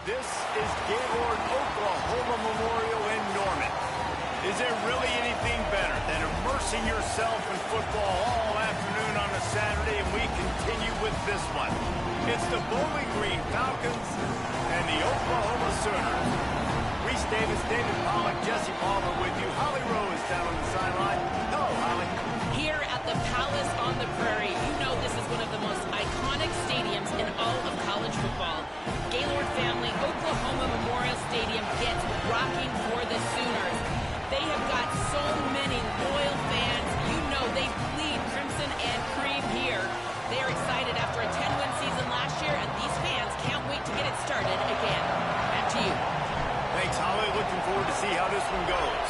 This is Gaylord Oklahoma Memorial in Norman. Is there really anything better than immersing yourself in football all afternoon on a Saturday? And we continue with this one. It's the Bowling Green Falcons and the Oklahoma Sooners. Reese Davis, David Pollock, Jesse Palmer with you. Holly Rose down on the sideline. Hello, Holly. Here at the Palace on the Prairie, you know this is one of the most iconic stadiums in all of college football. Gaylord family, Oklahoma Memorial Stadium gets rocking for the Sooners. They have got so many loyal fans. You know they bleed crimson and cream here. They are excited after a 10-win season last year, and these fans can't wait to get it started again. Back to you. Thanks, Holly. Looking forward to see how this one goes.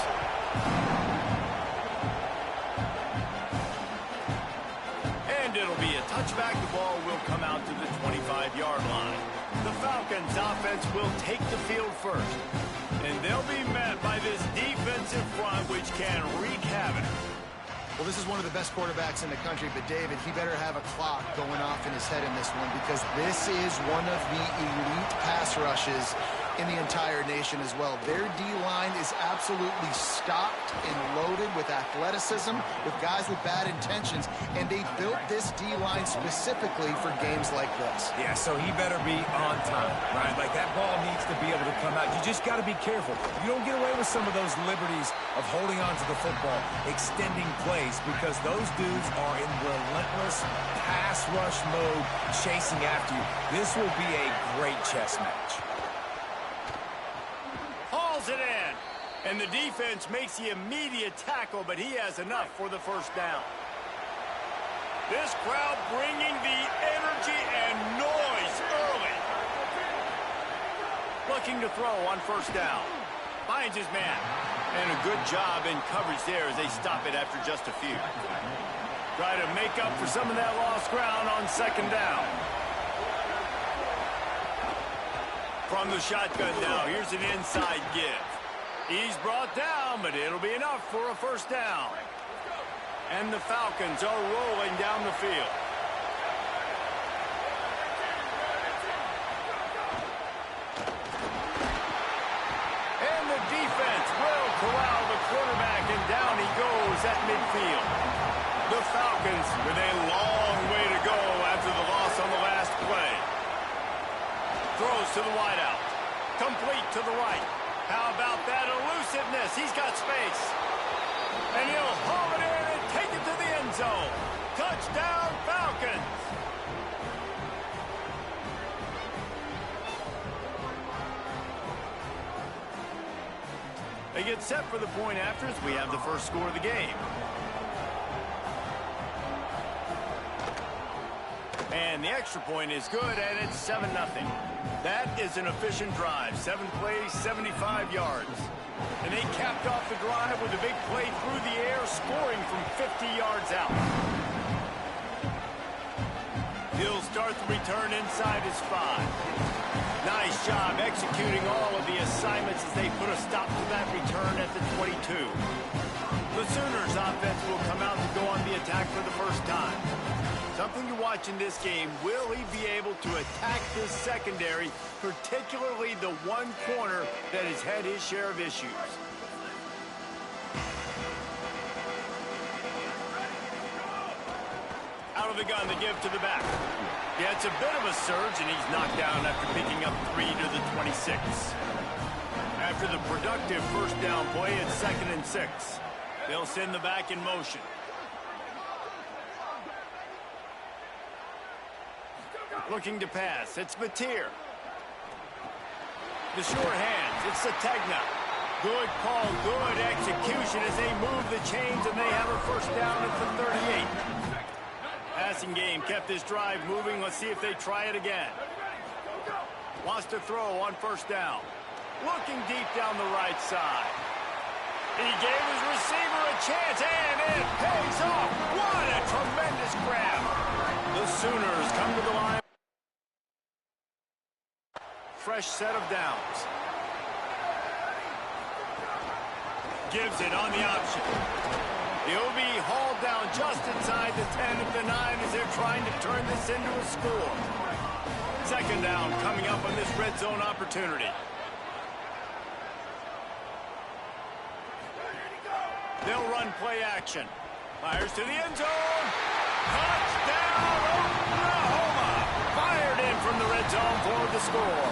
And it'll be a touchback. The ball will come out to the 25-yard line. The Falcons offense will take the field first. And they'll be met by this defensive front, which can wreak havoc. Well, this is one of the best quarterbacks in the country, but David, he better have a clock going off in his head in this one, because this is one of the elite pass rushes in the entire nation as well. Their D-line is absolutely stocked and loaded with athleticism, with guys with bad intentions, and they built this D-line specifically for games like this. Yeah, so he better be on time, right? Like, that ball needs to be able to come out. You just got to be careful. You don't get away with some of those liberties of holding on to the football, extending plays, because those dudes are in relentless pass rush mode, chasing after you. This will be a great chess match. Hauls it in, and the defense makes the immediate tackle, but he has enough for the first down. This crowd bringing the energy and noise early. Looking to throw on first down. Finds his man. And a good job in coverage there as they stop it after just a few. Try to make up for some of that lost ground on second down. From the shotgun now, here's an inside give. He's brought down, but it'll be enough for a first down. And the Falcons are rolling down the field. And the defense will corral the quarterback, and down he goes at midfield. The Falcons with a long way to go after the loss on the last play. Throws to the wideout. Complete to the right. How about that elusiveness? He's got space. And he'll haul it in and take it to the end zone. Touchdown, Falcons. They get set for the point after as we have the first score of the game. And the extra point is good, and it's 7-0. That is an efficient drive. 7 plays, 75 yards. And they capped off the drive with a big play through the air, scoring from 50 yards out. He'll start the return inside his 5. Nice job executing all of the assignments as they put a stop to that return at the 22. The Sooners offense will come out to go on the attack for the first time. Something to watch in this game. Will he be able to attack this secondary, particularly the one corner that has had his share of issues? Out of the gun, the give to the back. Yeah, it's a bit of a surge, and he's knocked down after picking up 3 to the 26. After the productive first down play, it's 2nd and 6. They'll send the back in motion. Looking to pass. It's Mateer. The short hands. It's Sategna. Good call, good execution as they move the chains, and they have a first down at the 38. Passing game kept this drive moving. Let's see if they try it again. Wants to throw on first down. Looking deep down the right side. He gave his receiver a chance, and it pays off. What a tremendous grab. The Sooners come to the line. Fresh set of downs. Gives it on the option. He'll be hauled down just inside the 10 at the 9 as they're trying to turn this into a score. Second down coming up on this red zone opportunity. They'll run play action. Fires to the end zone. Touchdown, Oklahoma! Fired in from the red zone for the score.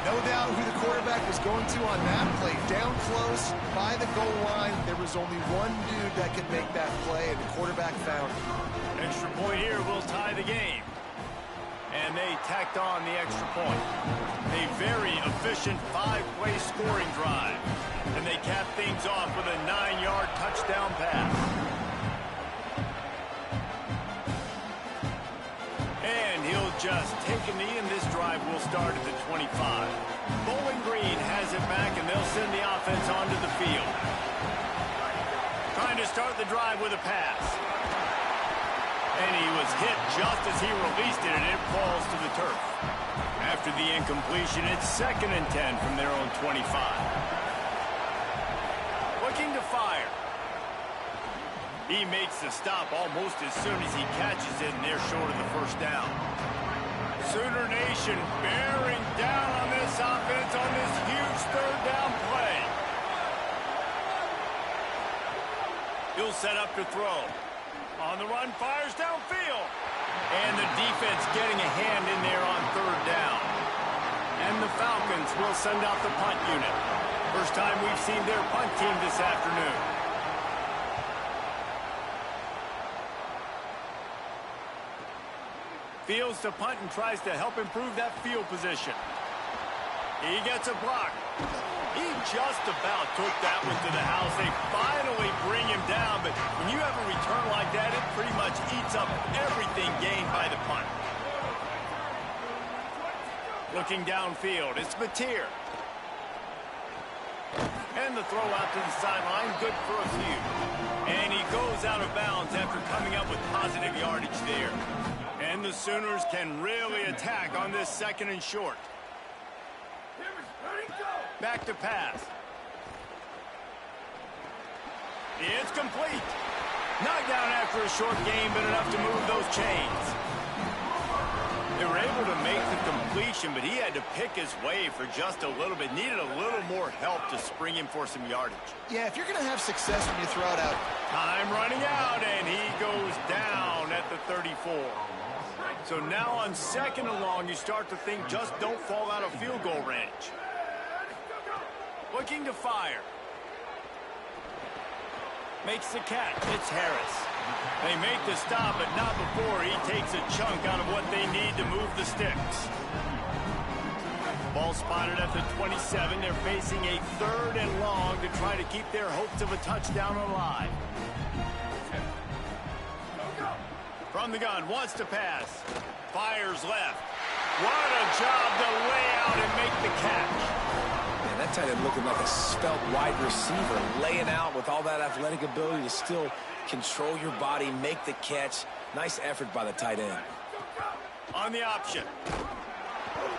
No doubt who the quarterback was going to on that play. Down close by the goal line. There was only one dude that could make that play, and the quarterback found it. Extra point here will tie the game. And they tacked on the extra point. A very efficient 5-play scoring drive. And they cap things off with a 9-yard touchdown pass. And he'll just take a knee, and this drive will start at the 25. Bowling Green has it back, and they'll send the offense onto the field. Trying to start the drive with a pass. And he was hit just as he released it, and it falls to the turf. After the incompletion, it's 2nd and 10 from their own 25. Looking to fire. He makes the stop almost as soon as he catches it, and they're short of the first down. Sooner Nation bearing down on this offense on this huge 3rd down play. He'll set up to throw. On the run, fires downfield. And the defense getting a hand in there on 3rd down. And the Falcons will send out the punt unit. First time we've seen their punt team this afternoon. Fields to punt and tries to help improve that field position. He gets a block. He just about took that one to the house. They finally bring him down, but when you have a return like that, it pretty much eats up everything gained by the punt. Looking downfield, it's Mateer. And the throw out to the sideline, good for a few. And he goes out of bounds after coming up with positive yardage there. And the Sooners can really attack on this 2nd and short. Back to pass. It's complete. Knocked down after a short game, but enough to move those chains. They were able to make the completion, but he had to pick his way for just a little bit. Needed a little more help to spring him for some yardage. Yeah, if you're going to have success when you throw it out. Time running out, and he goes down at the 34. So now on 2nd and long, you start to think just don't fall out of field goal range. Looking to fire. Makes the catch. It's Harris. They make the stop, but not before he takes a chunk out of what they need to move the sticks. Ball spotted at the 27. They're facing a 3rd and long to try to keep their hopes of a touchdown alive. From the gun, wants to pass. Fires left. What a job to lay out and make the catch. Man, that tight end looking like a svelte wide receiver, laying out with all that athletic ability to still control your body, make the catch. Nice effort by the tight end. On the option.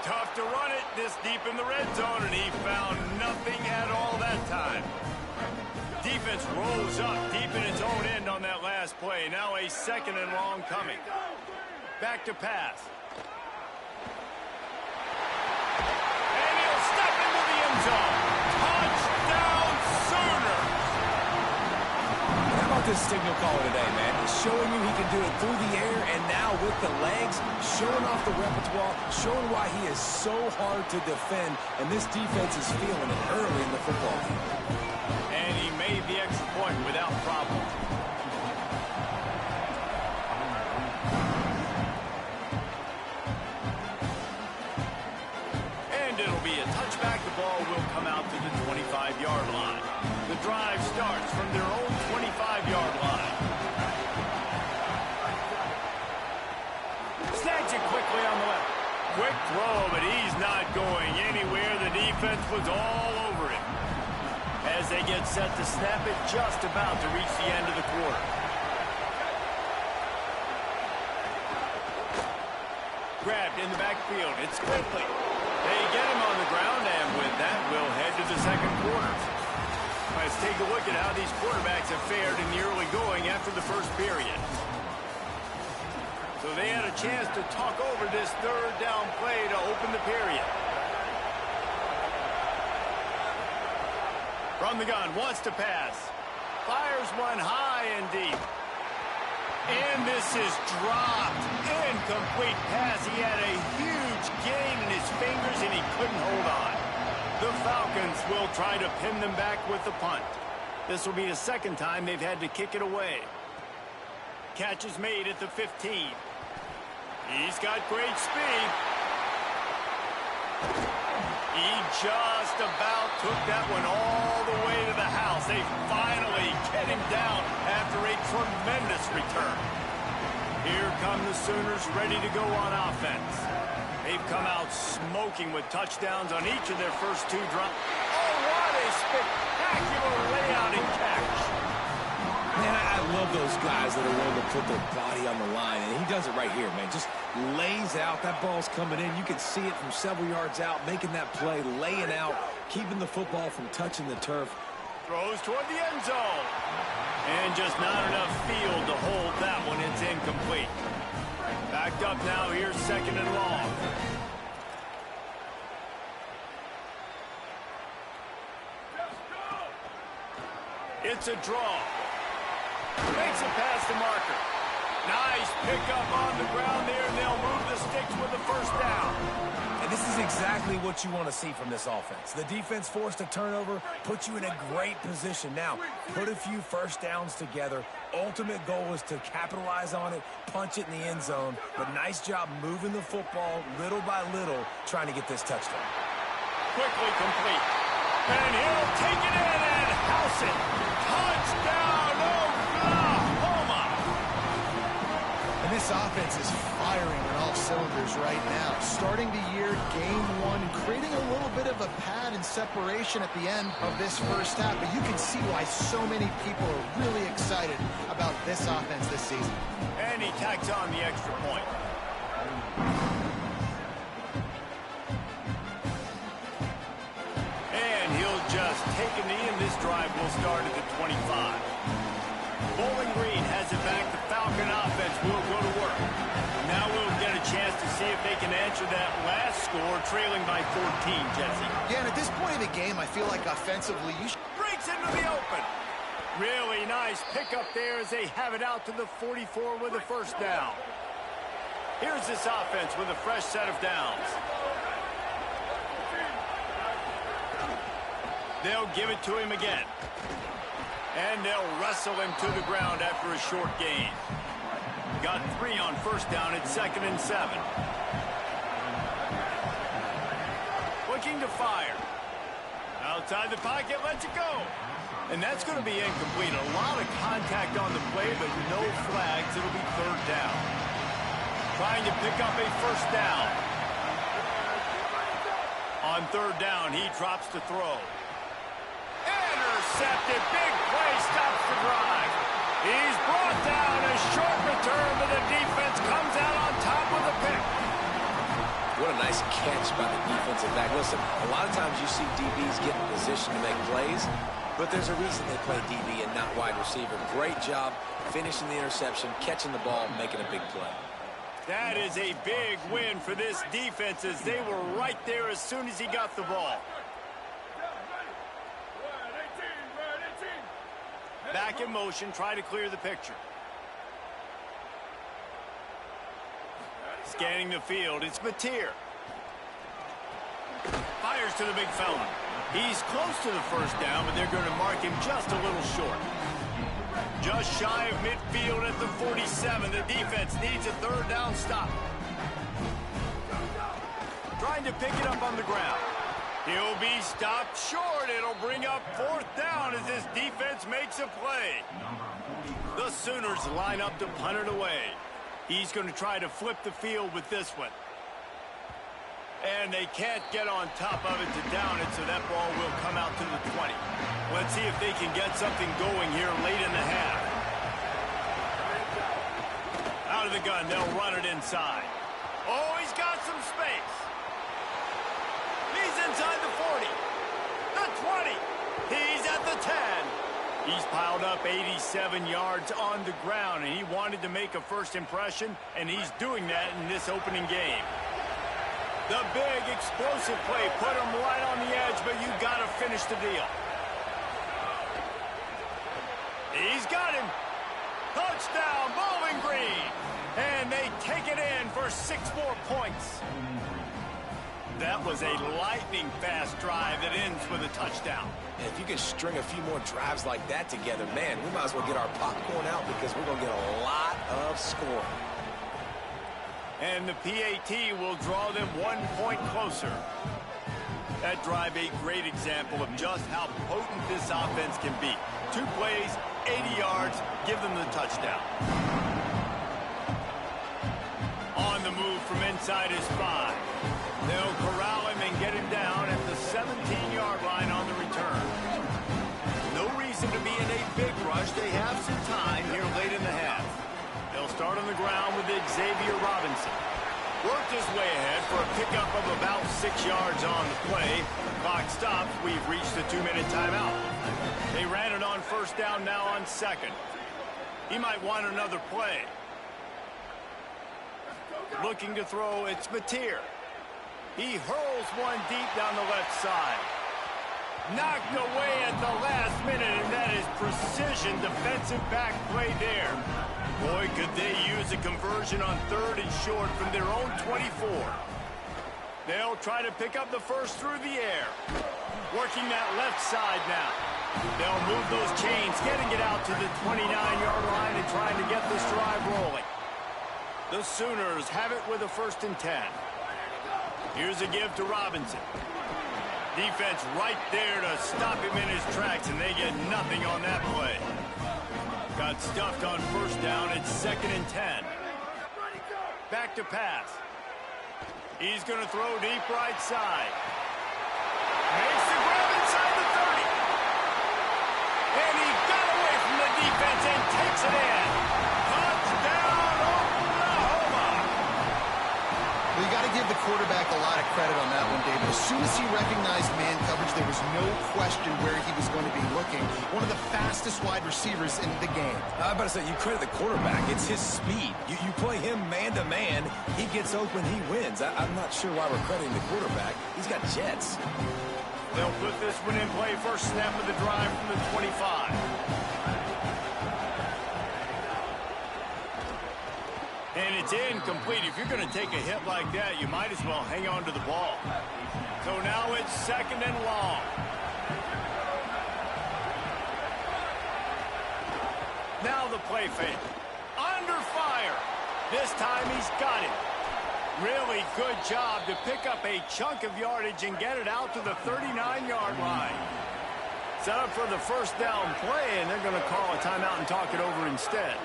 Tough to run it this deep in the red zone, and he found nothing at all that time. Defense rolls up deep in its own end on that last play. Now a 2nd and long coming. Back to pass. And he'll step into the end zone. Touchdown Sooners! How about this signal caller today, man? He's showing you he can do it through the air and now with the legs, showing off the repertoire, showing why he is so hard to defend, and this defense is feeling it early in the football game. And he made the extra point without problem. And it'll be a touchback. The ball will come out to the 25-yard line. The drive starts from their own 25-yard line. Snatch it quickly on the left. Quick throw, but he's not going anywhere. The defense was all over him. As they get set to snap it, just about to reach the end of the quarter. Grabbed in the backfield. It's quickly. They get him on the ground, and with that, we'll head to the 2nd quarter. Let's take a look at how these quarterbacks have fared in the early going after the first period. So they had a chance to talk over this third down play to open the period. From the gun, wants to pass. Fires one high and deep. And this is dropped. Incomplete pass. He had a huge gain in his fingers, and he couldn't hold on. The Falcons will try to pin them back with the punt. This will be the second time they've had to kick it away. Catch is made at the 15. He's got great speed. He just about took that one all the way to the house. They finally get him down after a tremendous return. Here come the Sooners ready to go on offense. They've come out smoking with touchdowns on each of their first two drives. Oh, what a spectacular layout and catch. Man, I love those guys that are willing to put their body on the line, and he does it right here, man. Just lays out. That ball's coming in. You can see it from several yards out, making that play, laying out, keeping the football from touching the turf. Throws toward the end zone. And just not enough field to hold that one. It's incomplete. Backed up now. Here's second and long. It's a draw. Makes it past the marker. Nice pickup on the ground there, and they'll move the sticks with the first down. And this is exactly what you want to see from this offense. The defense forced a turnover, puts you in a great position. Now, put a few first downs together. Ultimate goal is to capitalize on it, punch it in the end zone. But nice job moving the football little by little, trying to get this touchdown. Quickly complete. And he'll take it in and house it. Touchdown, Oklahoma! And this offense is firing on all cylinders right now. Starting the year, game one, creating a little bit of a pad and separation at the end of this first half. But you can see why so many people are really excited about this offense this season. And he tacks on the extra point. And he'll just take a knee, and this drive will start at the 25. Bowling Green has it back. The Falcon offense will go to work. Now we'll get a chance to see if they can answer that last score, trailing by 14, Jesse. Yeah, and at this point of the game, I feel like offensively, you should... Breaks into the open. Really nice pickup there as they have it out to the 44 with a first down. Here's this offense with a fresh set of downs. They'll give it to him again. And they'll wrestle him to the ground after a short gain. Got 3 on first down at 2nd and 7. Looking to fire. Outside the pocket, lets it go. And that's going to be incomplete. A lot of contact on the play, but no flags. It'll be third down. Trying to pick up a first down. On third down, he drops to throw. Intercepted. Big play stops the drive. He's brought down. A short return, but the defense comes out on top with a pick. What a nice catch by the defensive back. Listen, a lot of times you see DBs get in position to make plays, but there's a reason they play DB and not wide receiver. Great job finishing the interception, catching the ball, making a big play. That is a big win for this defense as they were right there as soon as he got the ball. Back in motion, try to clear the picture. Scanning the field, it's Mateer. Fires to the big fella. He's close to the first down, but they're going to mark him just a little short. Just shy of midfield at the 47. The defense needs a third down stop. Trying to pick it up on the ground. He'll be stopped short. It'll bring up fourth down as this defense makes a play. The Sooners line up to punt it away. He's going to try to flip the field with this one. And they can't get on top of it to down it, so that ball will come out to the 20. Let's see if they can get something going here late in the half. Out of the gun, they'll run it inside. Oh, he's got some space. He's inside the 40, the 20. He's at the 10. He's piled up 87 yards on the ground, and he wanted to make a first impression, and he's doing that in this opening game. The big explosive play put him right on the edge, but you got to finish the deal. He's got him. Touchdown, Bowling Green. And they take it in for 6 more points. That was a lightning-fast drive that ends with a touchdown. And if you can string a few more drives like that together, man, we might as well get our popcorn out because we're going to get a lot of scoring. And the PAT will draw them 1 point closer. That drive a great example of just how potent this offense can be. 2 plays, 80 yards, give them the touchdown. On the move from inside his 5. They'll corral him and get him down at the 17-yard line on the return. No reason to be in a big rush. They have some time here late in the half. They'll start on the ground with Xavier Robinson. Worked his way ahead for a pickup of about 6 yards on the play. Clock stops. We've reached the 2-minute timeout. They ran it on first down, now on second. He might want another play. Looking to throw, it's Mateer. He hurls one deep down the left side. Knocked away at the last minute, and that is precision defensive back play there. Boy, could they use a conversion on 3rd and short from their own 24. They'll try to pick up the first through the air. Working that left side now. They'll move those chains, getting it out to the 29-yard line and trying to get this drive rolling. The Sooners have it with a 1st and 10. Here's a give to Robinson. Defense right there to stop him in his tracks, and they get nothing on that play. Got stuffed on first down. It's 2nd and 10. Back to pass. He's going to throw deep right side. Makes the grab inside the 30. And he got away from the defense and takes it in. Touchdown, Oklahoma. Well, you got to give the quarterback a lot of credit on that one, David. As soon as he recognized man coverage, there was no question where he was going to be looking. One of the fastest wide receivers in the game. I'm about to say, you credit the quarterback. It's his speed. You play him man-to-man, he gets open, he wins. I'm not sure why we're crediting the quarterback. He's got jets. They'll put this one in play. First snap of the drive from the 25. And it's incomplete. If you're going to take a hit like that, you might as well hang on to the ball. So now it's 2nd and long. Now the play fake. Under fire. This time he's got it. Really good job to pick up a chunk of yardage and get it out to the 39-yard line. Set up for the first down play, and they're going to call a timeout and talk it over instead.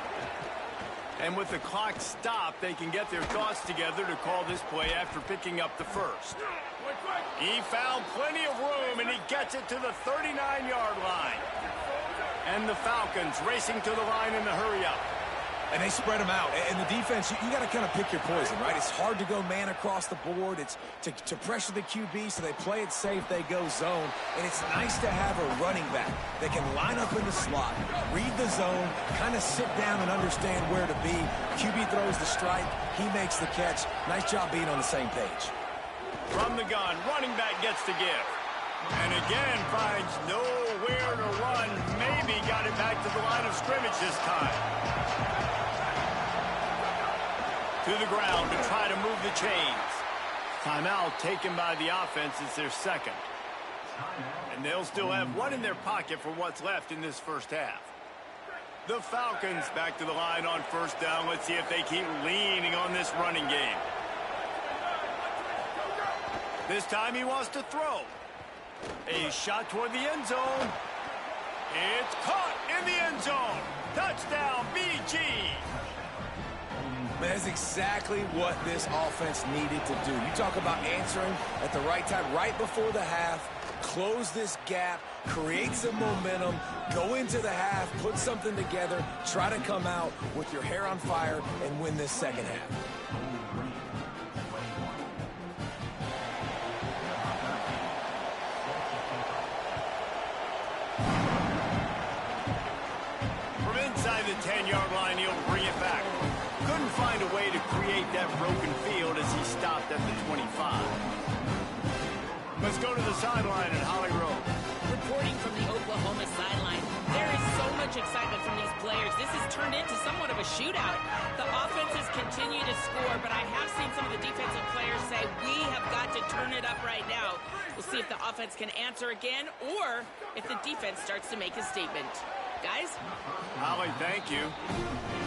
And with the clock stopped, they can get their thoughts together to call this play after picking up the first. He found plenty of room, and he gets it to the 39-yard line. And the Falcons racing to the line in the hurry-up. And they spread them out. And the defense, you got to kind of pick your poison, right? It's hard to go man across the board. It's to pressure the QB, so they play it safe, they go zone. And it's nice to have a running back that can line up in the slot, read the zone, kind of sit down and understand where to be. QB throws the strike, he makes the catch. Nice job being on the same page. From the gun, running back gets the give. And again finds nowhere to run. Maybe got it back to the line of scrimmage this time. To the ground to try to move the chains. Timeout taken by the offense. It's their 2nd. And they'll still have one in their pocket for what's left in this first half. The Falcons back to the line on first down. Let's see if they keep leaning on this running game. This time he wants to throw. A shot toward the end zone. It's caught in the end zone. Touchdown, BG. That's exactly what this offense needed to do. You talk about answering at the right time, right before the half, close this gap, create some momentum, go into the half, put something together, try to come out with your hair on fire and win this second half. 10-yard line, he'll bring it back. Couldn't find a way to create that broken field as he stopped at the 25. Let's go to the sideline at Holly Rowe. Reporting from the Oklahoma sideline, there is so much excitement from these players. This has turned into somewhat of a shootout. The offenses continue to score, but I have seen some of the defensive players say, we have got to turn it up right now. We'll see if the offense can answer again or if the defense starts to make a statement. Guys? Holly, thank you.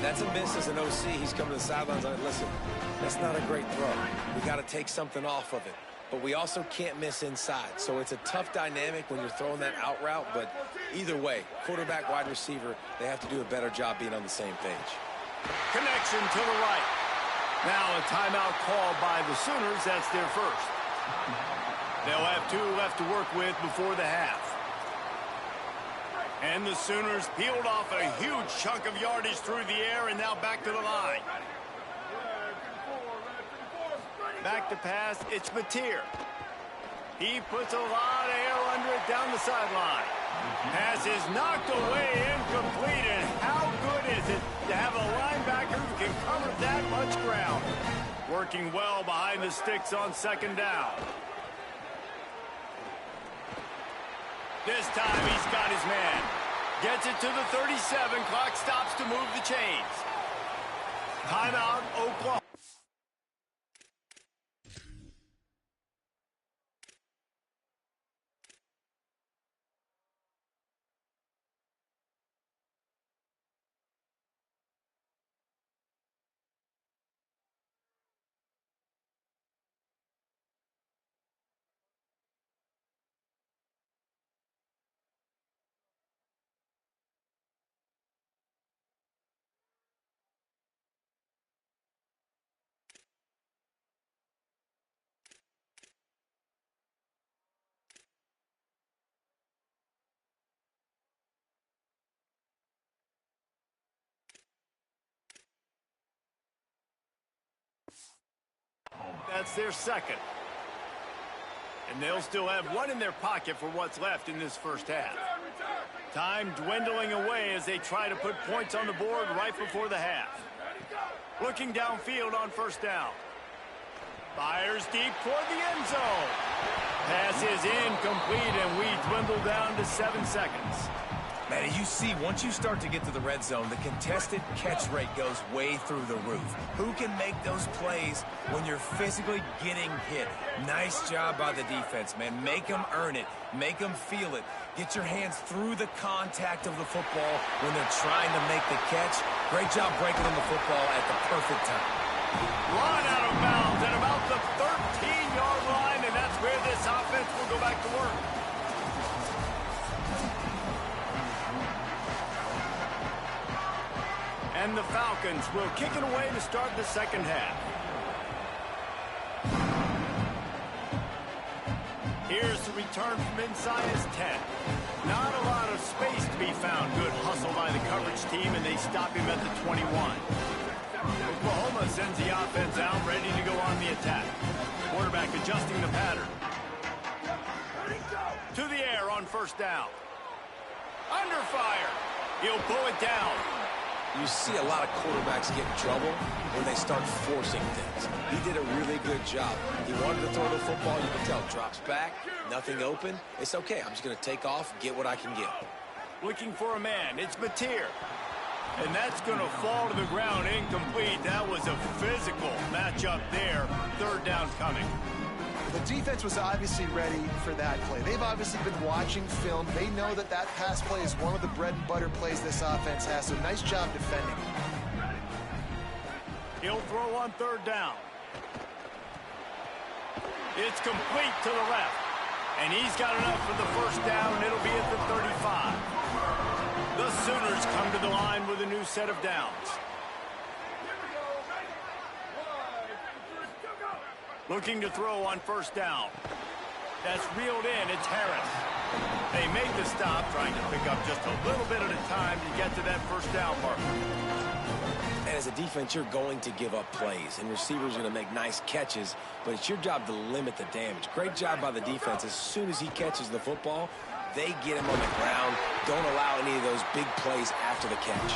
That's a miss as an OC. He's coming to the sidelines on it. Listen, that's not a great throw. We got to take something off of it. But we also can't miss inside. So it's a tough dynamic when you're throwing that out route. But either way, quarterback, wide receiver, they have to do a better job being on the same page. Connection to the right. Now a timeout called by the Sooners. That's their first. They'll have 2 left to work with before the half. And the Sooners peeled off a huge chunk of yardage through the air and now back to the line. Back to pass, it's Mateer. He puts a lot of air under it down the sideline. Pass is knocked away, incomplete, and how good is it to have a linebacker who can cover that much ground? Working well behind the sticks on second down. This time he's got his man. Gets it to the 37. Clock stops to move the chains. Timeout, Oklahoma. That's their second. And they'll still have 1 in their pocket for what's left in this first half. Time dwindling away as they try to put points on the board right before the half. Looking downfield on first down. Fires deep toward the end zone. Pass is incomplete, and we dwindle down to 7 seconds. Man, you see, once you start to get to the red zone, the contested catch rate goes way through the roof. Who can make those plays when you're physically getting hit? Nice job by the defense, man. Make them earn it. Make them feel it. Get your hands through the contact of the football when they're trying to make the catch. Great job breaking them the football at the perfect time. Run out of bounds at about the 13-yard line, and that's where this offense will go back to work. And the Falcons will kick it away to start the second half. Here's the return from inside his 10. Not a lot of space to be found. Good hustle by the coverage team, and they stop him at the 21. Oklahoma sends the offense out, ready to go on the attack. Quarterback adjusting the pattern. To the air on first down. Under fire. He'll pull it down. You see a lot of quarterbacks get in trouble when they start forcing things. He did a really good job. He wanted to throw the football. You can tell. Drops back, nothing open. It's okay. I'm just going to take off, get what I can get. Looking for a man. It's Mateer. And that's going to fall to the ground incomplete. That was a physical matchup there. Third down coming. The defense was obviously ready for that play. They've obviously been watching film. They know that that pass play is one of the bread and butter plays this offense has, so nice job defending. He'll throw on third down. It's complete to the left. And he's got enough for the first down. It'll be at the 35. The Sooners come to the line with a new set of downs. Looking to throw on first down. That's reeled in. It's Harris. They make the stop, trying to pick up just a little bit at a time to get to that first down marker. And as a defense, you're going to give up plays, and receivers are going to make nice catches, but it's your job to limit the damage. Great job by the defense. As soon as he catches the football, they get him on the ground. Don't allow any of those big plays after the catch.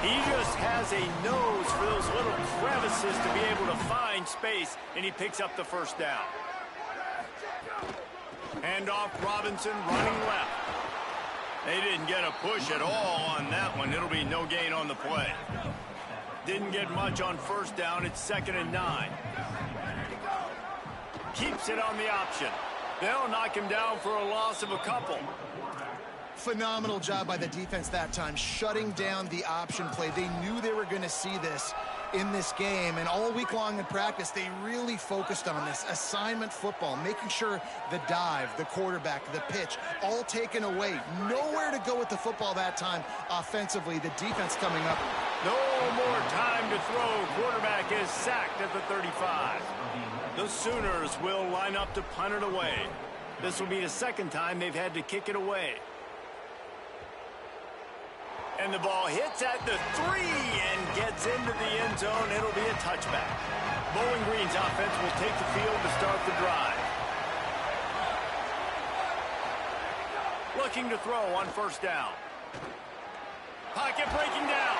He just has a nose for those little crevices to be able to find space, and he picks up the first down. Hand off Robinson, running left. They didn't get a push at all on that one. It'll be no gain on the play. Didn't get much on first down. It's 2nd and 9. Keeps it on the option. They'll knock him down for a loss of a couple. Phenomenal job by the defense that time, shutting down the option play. They knew they were going to see this in this game, and all week long in practice, they really focused on this assignment football, making sure the dive, the quarterback, the pitch, all taken away. Nowhere to go with the football that time offensively. The defense coming up. No more time to throw. Quarterback is sacked at the 35. The Sooners will line up to punt it away. This will be the second time they've had to kick it away. And the ball hits at the 3 and gets into the end zone. It'll be a touchback. Bowling Green's offense will take the field to start the drive. Looking to throw on first down. Pocket breaking down.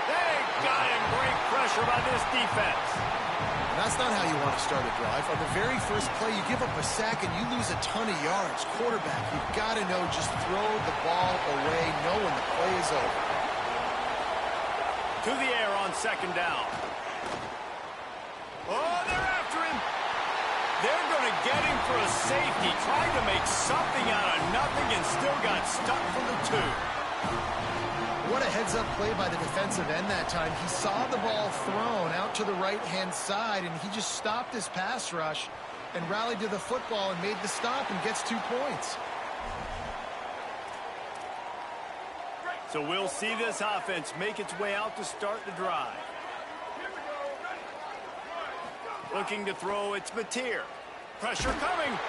They got him. Great pressure by this defense. That's not how you want to start a drive. On the very first play, you give up a sack and you lose a ton of yards. Quarterback, you've got to know, just throw the ball away, know when the play is over. To the air on 2nd down. Oh, they're after him. They're going to get him for a safety. Trying to make something out of nothing and still got stuck for the 2. What a heads-up play by the defensive end that time. He saw the ball thrown out to the right-hand side, and he just stopped his pass rush and rallied to the football and made the stop and gets 2 points. So we'll see this offense make its way out to start the drive. Looking to throw, it's Mateer. Pressure coming,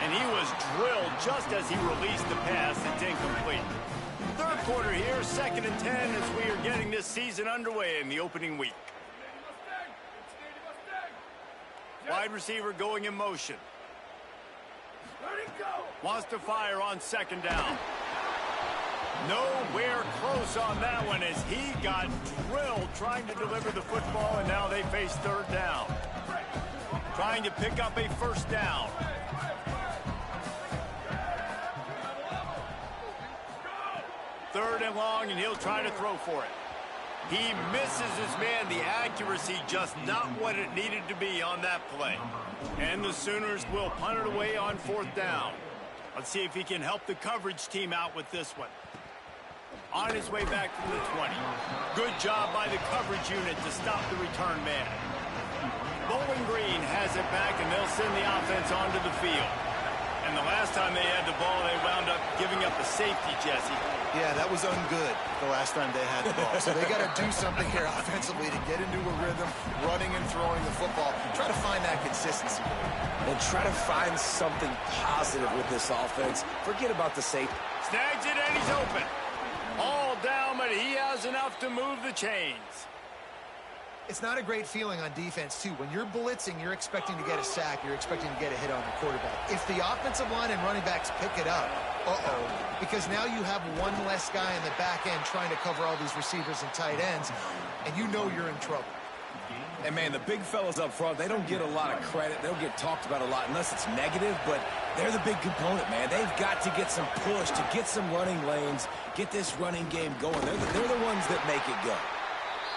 and he was drilled just as he released the pass. It's incomplete. Third quarter here, 2nd and 10 as we are getting this season underway in the opening week. Wide receiver going in motion. Wants to fire on 2nd down. Nowhere close on that one as he got drilled trying to deliver the football, and now they face 3rd down. Trying to pick up a first down. Third and long, and he'll try to throw for it. He misses his man. The accuracy just not what it needed to be on that play. And the Sooners will punt it away on 4th down. Let's see if he can help the coverage team out with this one. On his way back from the 20. Good job by the coverage unit to stop the return man. Bowling Green has it back, and they'll send the offense onto the field. And the last time they had the ball, they wound up giving up a safety, Jesse. Yeah, that was ungood the last time they had the ball. So they got to do something here offensively to get into a rhythm, running and throwing the football. Try to find that consistency. And try to find something positive with this offense. Forget about the safety. Snags it, and he's open. All down, but he has enough to move the chains. It's not a great feeling on defense, too. When you're blitzing, you're expecting to get a sack. You're expecting to get a hit on the quarterback. If the offensive line and running backs pick it up, because now you have one less guy in the back end trying to cover all these receivers and tight ends, and you know you're in trouble. And, man, the big fellas up front, they don't get a lot of credit. They don't get talked about a lot unless it's negative, but they're the big component, man. They've got to get some push, to get some running lanes, get this running game going. They're the ones that make it go.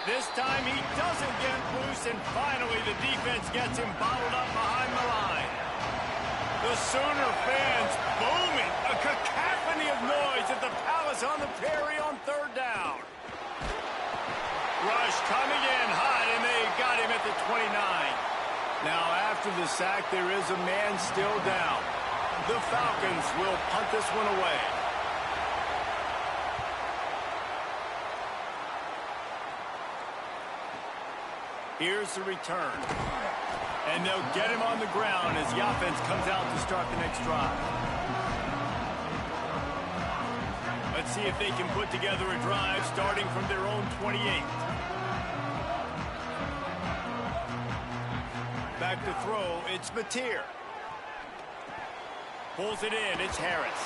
This time he doesn't get loose, and finally the defense gets him bottled up behind the line. The Sooner fans booming, a cacophony of noise at the Palace on the Prairie on 3rd down. Rush coming in hot, and they got him at the 29. Now after the sack, there is a man still down. The Falcons will punt this one away. Here's the return. And they'll get him on the ground as the offense comes out to start the next drive. Let's see if they can put together a drive starting from their own 28. Back to throw, it's Mateer. Pulls it in, it's Harris.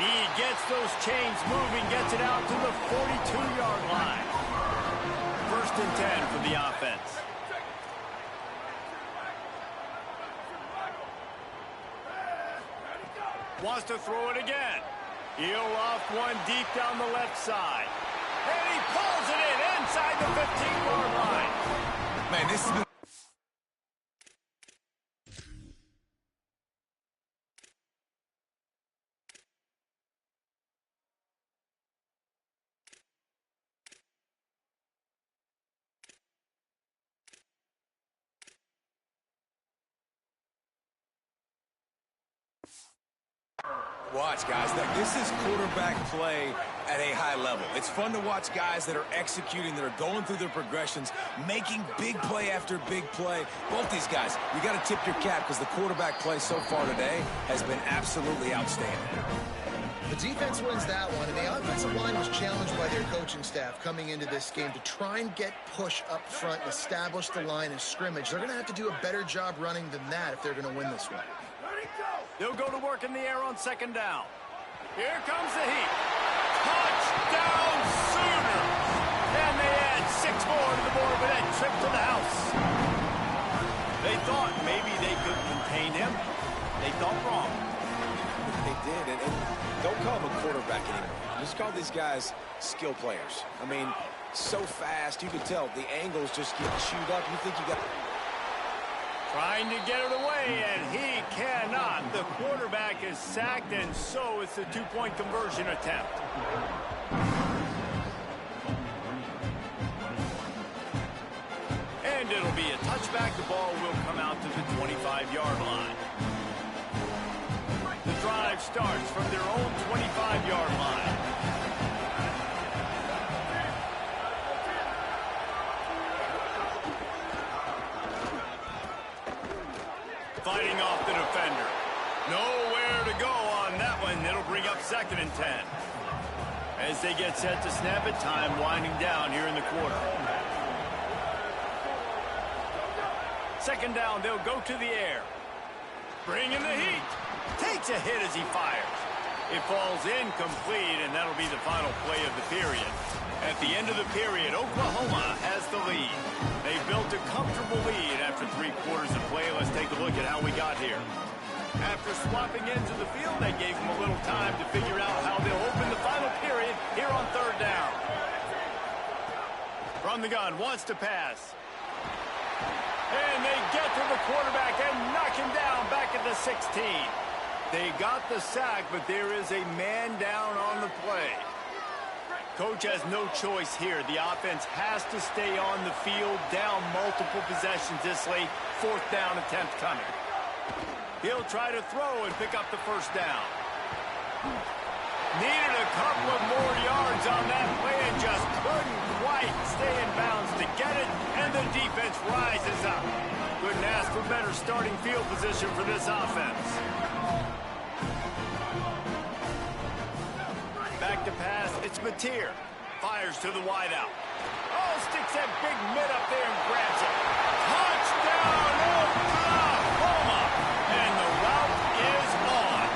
He gets those chains moving, gets it out to the 42-yard line. 1st and 10 for the offense. Wants to throw it again. He'll loft one deep down the left side. And he pulls it in inside the 15-yard line. Man, this has been... Watch, guys. This is quarterback play at a high level. It's fun to watch guys that are executing, that are going through their progressions, making big play after big play. Both these guys, you got to tip your cap because the quarterback play so far today has been absolutely outstanding. The defense wins that one, and the offensive line was challenged by their coaching staff coming into this game to try and get push up front and establish the line of scrimmage. They're going to have to do a better job running than that if they're going to win this one. They'll go to work in the air on 2nd down. Here comes the heat. Touchdown Sooners! And they add 6 more to the board with that trip to the house. They thought maybe they could contain him. They thought wrong. They did, and don't call them a quarterback anymore. Just call these guys skill players. I mean, so fast, you can tell the angles just get chewed up. You think you got... Trying to get it away, and he cannot. The quarterback is sacked, and so it's a 2-point conversion attempt. And it'll be a touchback. The ball will come out to the 25-yard line. The drive starts from their own 25-yard line. Fighting off the defender. Nowhere to go on that one. It'll bring up 2nd and 10. As they get set to snap it, time winding down here in the quarter. 2nd down, they'll go to the air. Bringing the heat. Takes a hit as he fires. It falls incomplete, and that'll be the final play of the period. At the end of the period, Oklahoma has the lead. They built a comfortable lead after 3 quarters of play. Let's take a look at how we got here. After swapping ends of the field, they gave them a little time to figure out how they'll open the final period here on 3rd down. From the gun, wants to pass. And they get to the quarterback and knock him down back at the 16. They got the sack, but there is a man down on the play. Coach has no choice here. The offense has to stay on the field, down multiple possessions this late. 4th down attempt coming. He'll try to throw and pick up the 1st down. Needed a couple of more yards on that play and just couldn't quite stay in bounds to get it, and the defense rises up. Couldn't ask for better starting field position for this offense. Back to pass, it's Mateer. Fires to the wideout. Oh, sticks that big mid up there and grabs it. Touchdown, Oklahoma! And the route is on.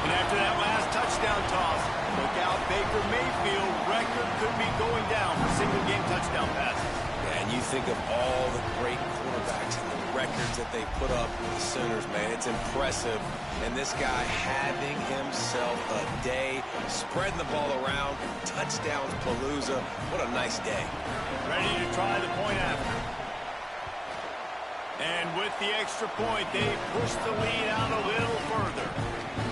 And after that last touchdown toss, look out, Baker Mayfield record could be going down for single-game touchdown passes. And you think of all the great quarterbacks and the records that they put up with the Sooners, man. It's impressive. And this guy having himself a day, spreading the ball around, touchdowns palooza. What a nice day. Ready to try the point after. And with the extra point, they push the lead out a little further.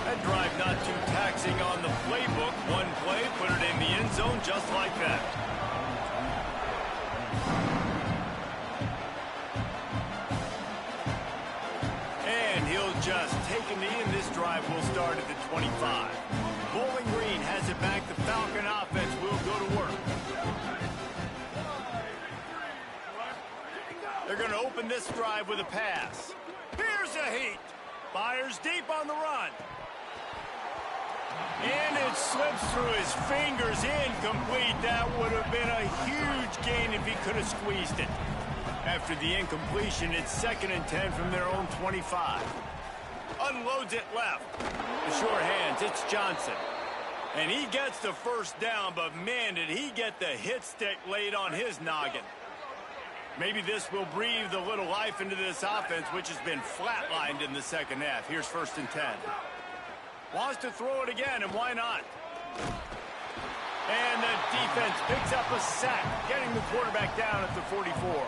That drive not too taxing on the playbook. One play, put it in the end zone just like that. And he'll just take a knee, and this drive will start at the 25. Bowling Green has it back. The Falcon offense will go to work. They're going to open this drive with a pass. Here's a heat. Fires deep on the run. And it slips through his fingers, incomplete. That would have been a huge gain if he could have squeezed it. After the incompletion, it's 2nd and 10 from their own 25. Unloads it left. The sure hands, it's Johnson. And he gets the first down, but man, did he get the hit stick laid on his noggin. Maybe this will breathe a little life into this offense, which has been flatlined in the second half. Here's 1st and 10. Wants to throw it again, and why not? And the defense picks up a sack, getting the quarterback down at the 44.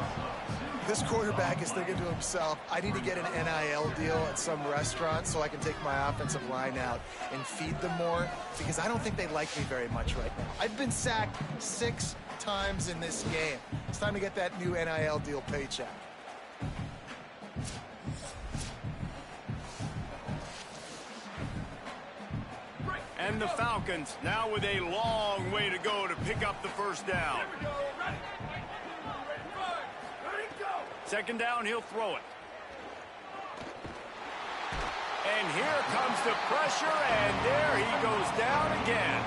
This quarterback is thinking to himself, I need to get an NIL deal at some restaurant so I can take my offensive line out and feed them more, because I don't think they like me very much right now. I've been sacked 6 times in this game. It's time to get that new NIL deal paycheck. And the Falcons now with a long way to go to pick up the first down. 2nd down, he'll throw it. And here comes the pressure, and there he goes down again.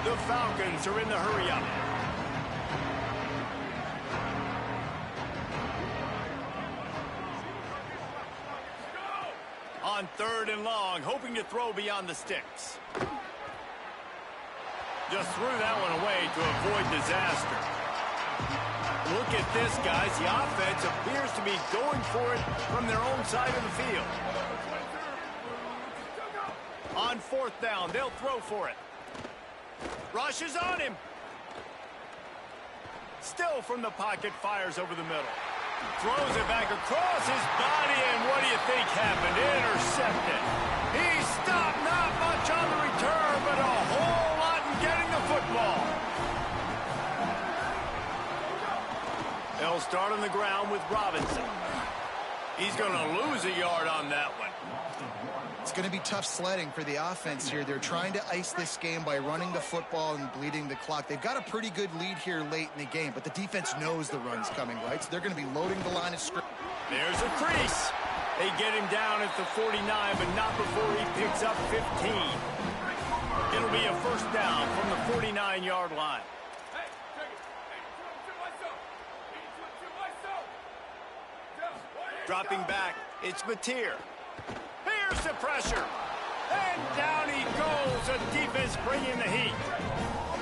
The Falcons are in the hurry-up. On 3rd and long, hoping to throw beyond the sticks. Just threw that one away to avoid disaster. Look at this, guys. The offense appears to be going for it from their own side of the field. On 4th down, they'll throw for it. Rushes on him. Still from the pocket, fires over the middle. Throws it back across his body, and what do you think happened? Intercepted. He stopped, not much on the return, but a whole lot in getting the football. They'll start on the ground with Robinson. He's going to lose a yard on that one. It's going to be tough sledding for the offense here. They're trying to ice this game by running the football and bleeding the clock. They've got a pretty good lead here late in the game, but the defense knows the run's coming, right? So they're going to be loading the line of scrimmage. There's a crease. They get him down at the 49, but not before he picks up 15. It'll be a first down from the 49-yard line. Dropping back, it's Mateer. Here's the pressure. And down he goes. The defense bringing the heat.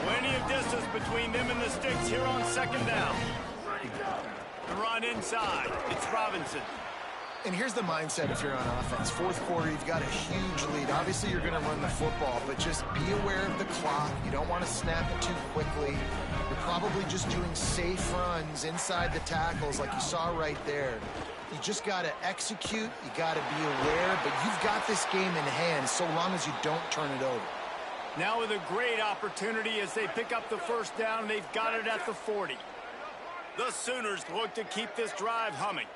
Plenty of distance between them and the sticks here on 2nd down. The run inside. It's Robinson. And here's the mindset if you're on offense. 4th quarter, you've got a huge lead. Obviously, you're going to run the football, but just be aware of the clock. You don't want to snap it too quickly. You're probably just doing safe runs inside the tackles like you saw right there. You just got to execute. You got to be aware, but you've got this game in hand so long as you don't turn it over. Now with a great opportunity as they pick up the first down. They've got it at the 40. The Sooners look to keep this drive humming.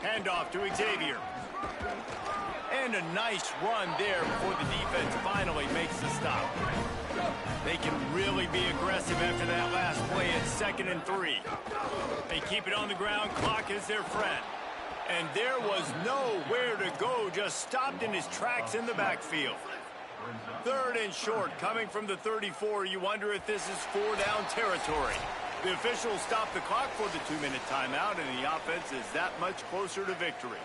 Handoff to Xavier. And a nice run there before the defense finally makes the stop. They can really be aggressive after that last play at 2nd and 3. They keep it on the ground. Clock is their friend. And there was nowhere to go. Just stopped in his tracks in the backfield. 3rd and short coming from the 34. You wonder if this is 4-down territory. The officials stop the clock for the 2-minute timeout, and the offense is that much closer to victory.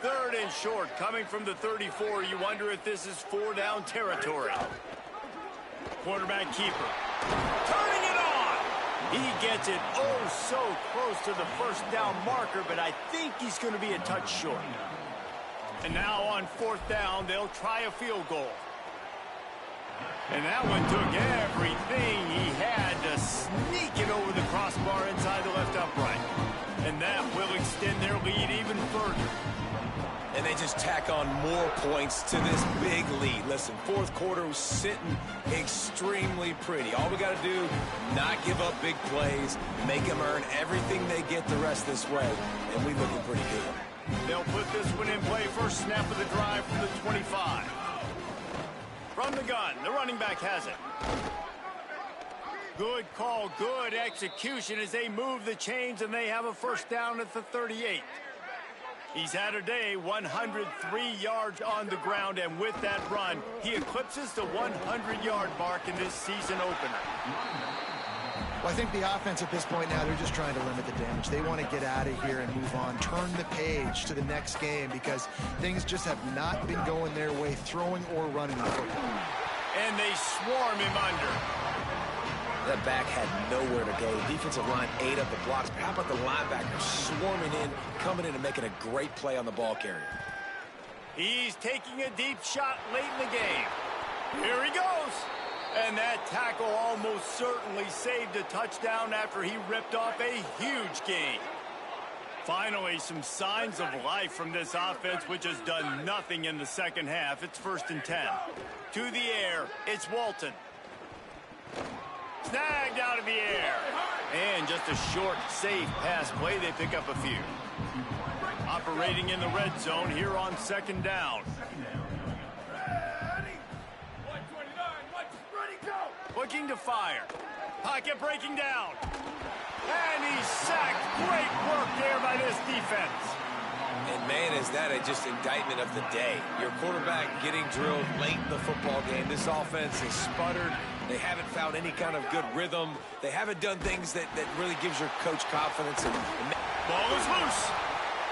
3rd and short coming from the 34. You wonder if this is 4-down territory. Quarterback keeper. Turning it on. He gets it oh so close to the first down marker, but I think he's going to be a touch short. And now on 4th down, they'll try a field goal. And that one took everything he had to sneak it over the crossbar inside the left upright. And that will extend their lead even further. And they just tack on more points to this big lead. Listen, 4th quarter was sitting extremely pretty. All we got to do, not give up big plays, make them earn everything they get the rest this way, and we looking pretty good. They'll put this one in play. First snap of the drive from the 25. From the gun, the running back has it. Good call, good execution as they move the chains, and they have a first down at the 38. He's had a day, 103 yards on the ground, and with that run, he eclipses the 100-yard mark in this season opener. Well, I think the offense at this point now, they're just trying to limit the damage. They want to get out of here and move on, turn the page to the next game because things just have not been going their way, throwing or running the football. And they swarm him under. That back had nowhere to go. Defensive line ate up the blocks. How about the linebacker swarming in, coming in and making a great play on the ball carrier? He's taking a deep shot late in the game. Here he goes. And that tackle almost certainly saved a touchdown after he ripped off a huge gain. Finally, some signs of life from this offense, which has done nothing in the second half. It's 1st and 10. To the air, it's Walton. Snagged out of the air. And just a short, safe pass play. They pick up a few. Operating in the red zone here on 2nd down. Looking to fire. Pocket breaking down. And he's sacked. Great work there by this defense. And, man, is that just indictment of the day. Your quarterback getting drilled late in the football game. This offense has sputtered. They haven't found any kind of good rhythm. They haven't done things that really gives your coach confidence. Ball is loose.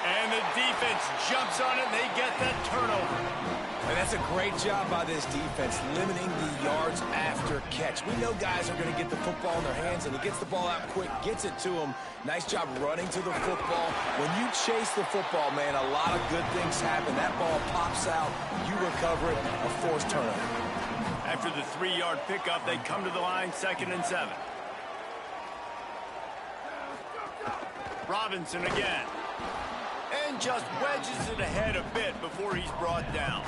And the defense jumps on it, and they get that turnover. And that's a great job by this defense, limiting the yards after catch. We know guys are going to get the football in their hands, and he gets the ball out quick, gets it to him. Nice job running to the football. When you chase the football, man, a lot of good things happen. That ball pops out, you recover it, a forced turnover. After the 3-yard pickup, they come to the line, 2nd and 7. Robinson again. And just wedges it ahead a bit before he's brought down.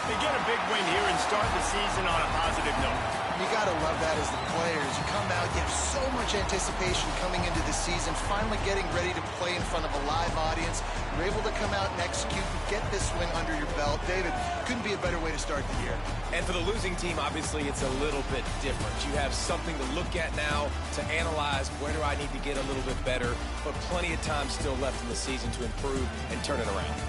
They get a big win here and start the season on a positive note. You got to love that as the players. You come out, you have so much anticipation coming into the season, finally getting ready to play in front of a live audience. You're able to come out and execute and get this win under your belt. David, couldn't be a better way to start the year. And for the losing team, obviously, it's a little bit different. You have something to look at now to analyze where do I need to get a little bit better, but plenty of time still left in the season to improve and turn it around.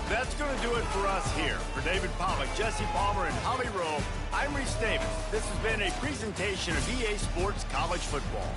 That's going to do it for us here. For David Pollack, Jesse Palmer, and Holly Rowe, I'm Reese Davis. This has been a presentation of EA Sports College Football.